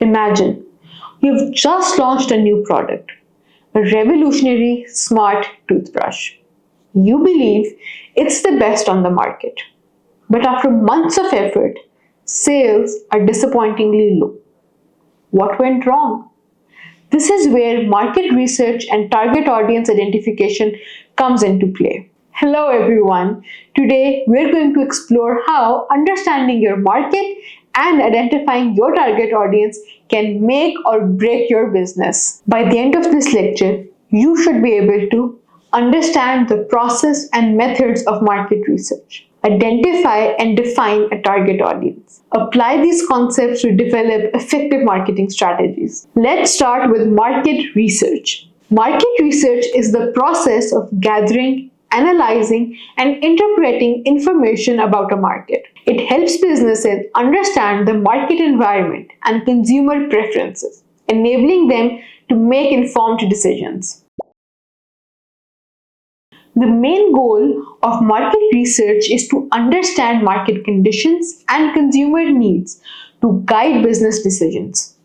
Imagine you've just launched a new product, a revolutionary smart toothbrush. You believe it's the best on the market, but after months of effort, sales are disappointingly low. What went wrong? This is where market research and target audience identification comes into play. Hello everyone. Today we're going to explore how understanding your market and identifying your target audience can make or break your business. By the end of this lecture, you should be able to understand the process and methods of market research, identify and define a target audience, apply these concepts to develop effective marketing strategies. Let's start with market research. Market research is the process of gathering, analyzing, and interpreting information about a market. It helps businesses understand the market environment and consumer preferences, enabling them to make informed decisions. The main goal of market research is to understand market conditions and consumer needs to guide business decisions.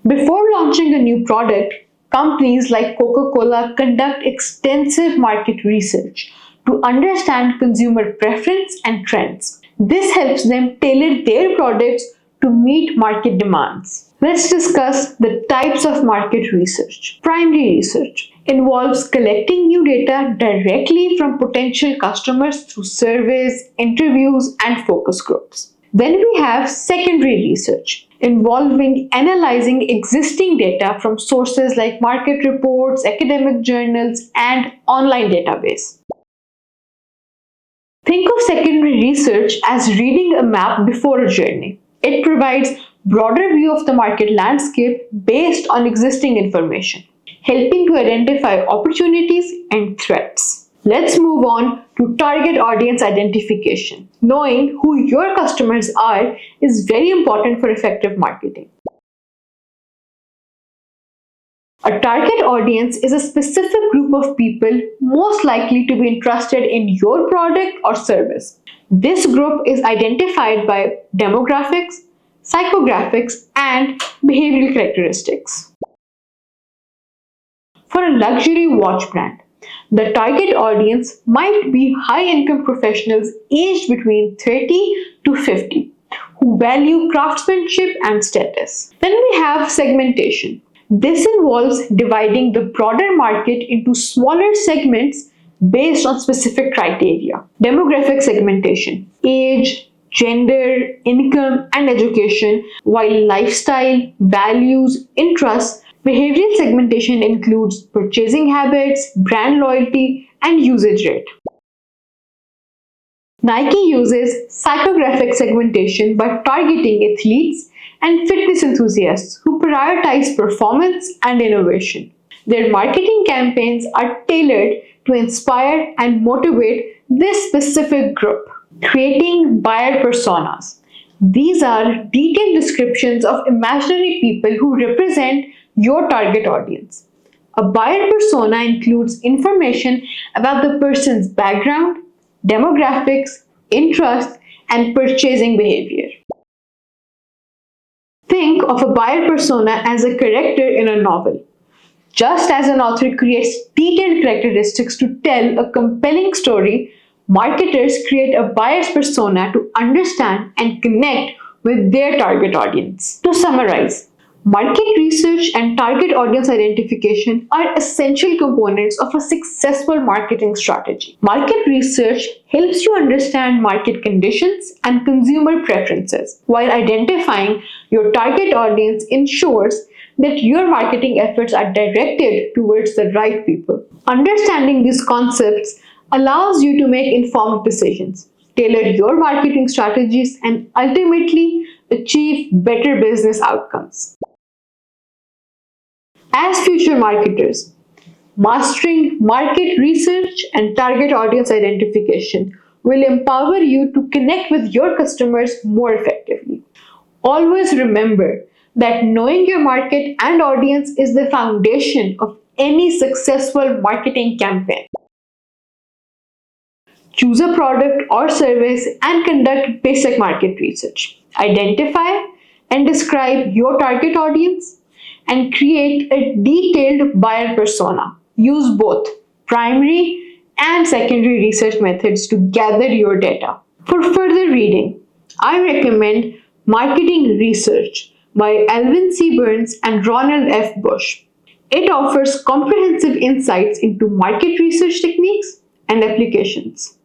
Before launching a new product, companies like Coca-Cola conduct extensive market research to understand consumer preference and trends. This helps them tailor their products to meet market demands. Let's discuss the types of market research. Primary research involves collecting new data directly from potential customers through surveys, interviews, and focus groups. Then we have secondary research, involving analyzing existing data from sources like market reports, academic journals, and online database. Think of secondary research as reading a map before a journey. It provides a broader view of the market landscape based on existing information, helping to identify opportunities and threats. Let's move on to target audience identification. Knowing who your customers are is very important for effective marketing. A target audience is a specific group of people most likely to be interested in your product or service. This group is identified by demographics, psychographics, and behavioral characteristics. For a luxury watch brand, the target audience might be high-income professionals aged between 30 to 50 who value craftsmanship and status. Then we have segmentation. This involves dividing the broader market into smaller segments based on specific criteria. Demographic segmentation: age, gender, income, and education, while lifestyle, values, interests. Behavioral segmentation includes purchasing habits, brand loyalty, and usage rate. Nike uses psychographic segmentation by targeting athletes and fitness enthusiasts who prioritize performance and innovation. Their marketing campaigns are tailored to inspire and motivate this specific group, creating buyer personas. These are detailed descriptions of imaginary people who represent your target audience. A buyer persona includes information about the person's background, demographics, interests, and purchasing behavior. Think of a buyer persona as a character in a novel. Just as an author creates detailed characteristics to tell a compelling story, marketers create a buyer's persona to understand and connect with their target audience. To summarize, market research and target audience identification are essential components of a successful marketing strategy. Market research helps you understand market conditions and consumer preferences, while identifying your target audience ensures that your marketing efforts are directed towards the right people. Understanding these concepts allows you to make informed decisions, tailor your marketing strategies, and ultimately achieve better business outcomes. As future marketers, mastering market research and target audience identification will empower you to connect with your customers more effectively. Always remember that knowing your market and audience is the foundation of any successful marketing campaign. Choose a product or service and conduct basic market research. Identify, and describe your target audience, and create a detailed buyer persona. Use both primary and secondary research methods to gather your data. For further reading, I recommend Marketing Research by Alvin C. Burns and Ronald F. Bush. It offers comprehensive insights into market research techniques and applications.